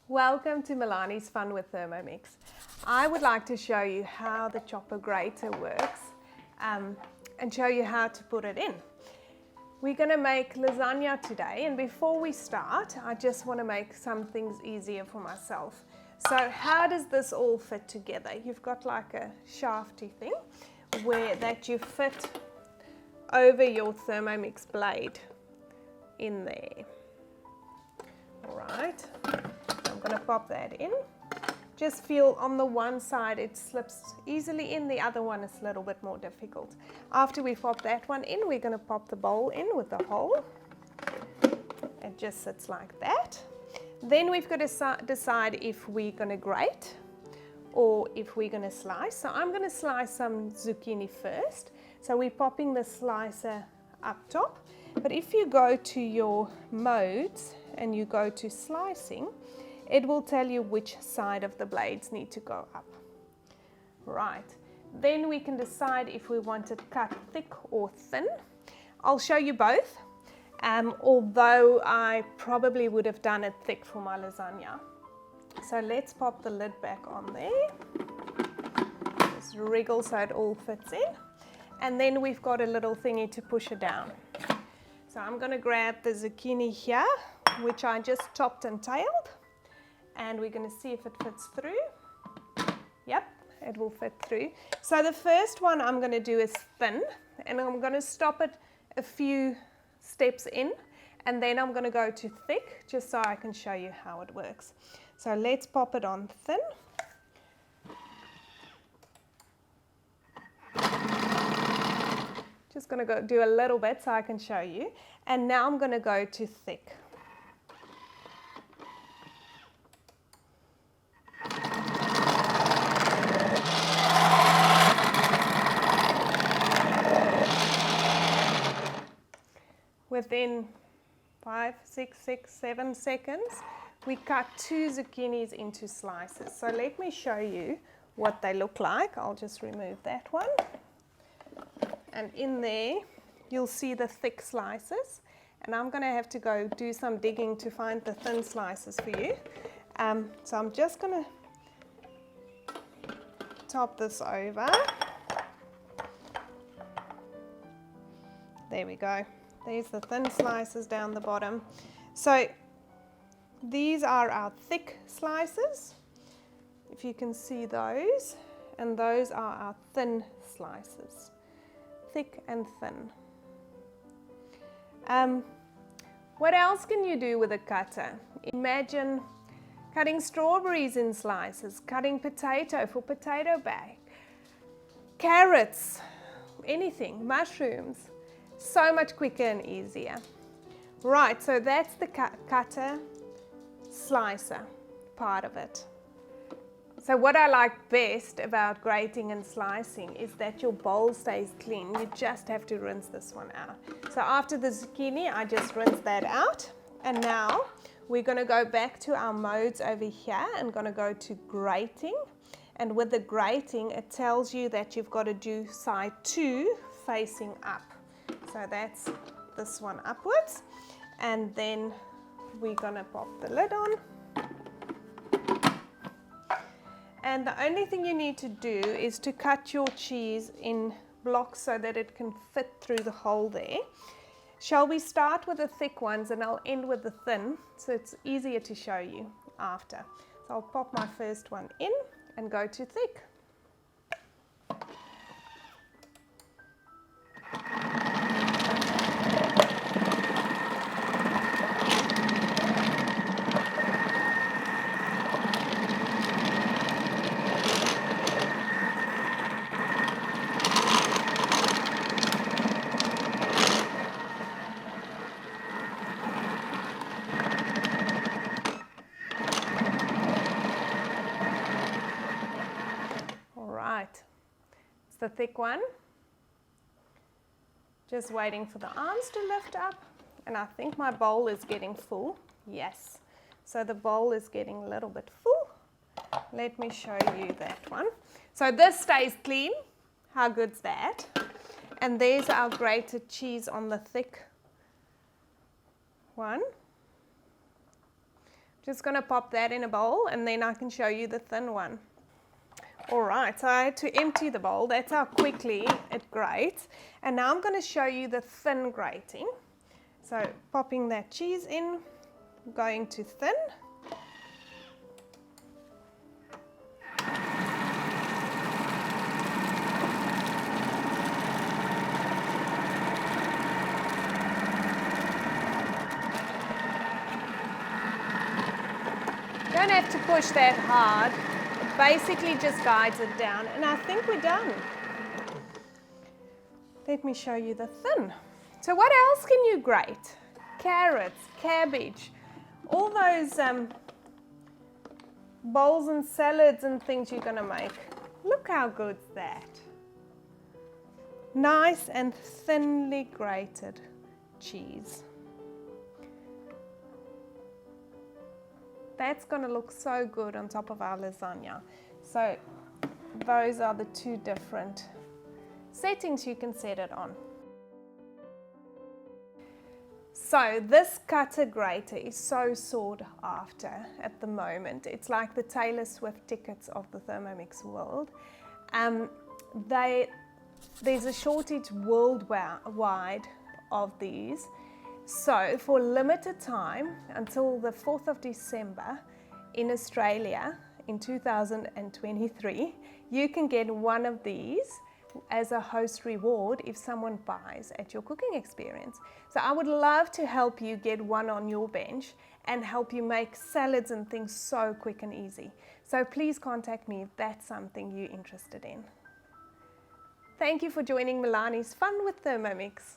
Welcome to Milani's Fun with Thermomix. I would like to show you how the chopper grater works and show you how to put it in. We're going to make lasagna today, and before we start I just want to make some things easier for myself. So how does this all fit together? You've got like a shafty thing that you fit over your Thermomix blade in there. Alright, I'm going to pop that in. Just feel on the one side it slips easily in, the other one is a little bit more difficult. After we pop that one in, we're going to pop the bowl in with the hole. It just sits like that. Then we've got to decide if we're going to grate or if we're going to slice. So I'm going to slice some zucchini first. So we're popping the slicer up top. But if you go to your modes and you go to slicing, it will tell you which side of the blades need to go up. Right, then we can decide if we want it cut thick or thin. I'll show you both, although I probably would have done it thick for my lasagna. So let's pop the lid back on there. Just wriggle so it all fits in. And then we've got a little thingy to push it down. So I'm going to grab the zucchini here, which I just topped and tailed, and we're going to see if it fits through. Yep, it will fit through. So the first one I'm going to do is thin, and I'm going to stop it a few steps in, and then I'm going to go to thick, just so I can show you how it works. So let's pop it on thin. Just going to go do a little bit so I can show you. And now I'm going to go to thick. Within 5, 6, 7 seconds, we cut 2 zucchinis into slices. So let me show you what they look like. I'll just remove that one. And in there, you'll see the thick slices. And I'm going to have to go do some digging to find the thin slices for you. So I'm just going to top this over. There we go. There's the thin slices down the bottom. So these are our thick slices, if you can see those. And those are our thin slices. Thick and thin. What else can you do with a cutter? Imagine cutting strawberries in slices, cutting potato for potato bag, carrots, anything, mushrooms. So much quicker and easier. Right, so that's the cutter slicer part of it. So what I like best about grating and slicing is that your bowl stays clean. You just have to rinse this one out. So after the zucchini, I just rinse that out. And now we're going to go back to our modes over here and going to go to grating. And with the grating, it tells you that you've got to do side 2 facing up. So that's this one upwards. And then we're going to pop the lid on. And the only thing you need to do is to cut your cheese in blocks so that it can fit through the hole there. Shall we start with the thick ones and I'll end with the thin, so it's easier to show you after. So I'll pop my first one in and go to thick. It's the thick one. Just waiting for the arms to lift up, and I think my bowl is getting full. Yes, so the bowl is getting a little bit full. Let me show you that one. So this stays clean. How good's that? And there's our grated cheese on the thick one. Just going to pop that in a bowl and then I can show you the thin one. Alright, so I had to empty the bowl. That's how quickly it grates. And now I'm going to show you the thin grating. So popping that cheese in, going to thin. Don't have to push that hard. It basically just guides it down, and I think we're done. Let me show you the thin. So what else can you grate? Carrots, cabbage, all those bowls and salads and things you're going to make. Look how good's that. Nice and thinly grated cheese. That's going to look so good on top of our lasagna. So those are the two different settings you can set it on. So this cutter grater is so sought after at the moment. It's like the Taylor Swift tickets of the Thermomix world. There's a shortage worldwide of these. So for a limited time, until the 4th of December in Australia in 2023, you can get one of these as a host reward if someone buys at your cooking experience. So I would love to help you get one on your bench and help you make salads and things so quick and easy. So please contact me if that's something you're interested in. Thank you for joining Milani's Fun with Thermomix.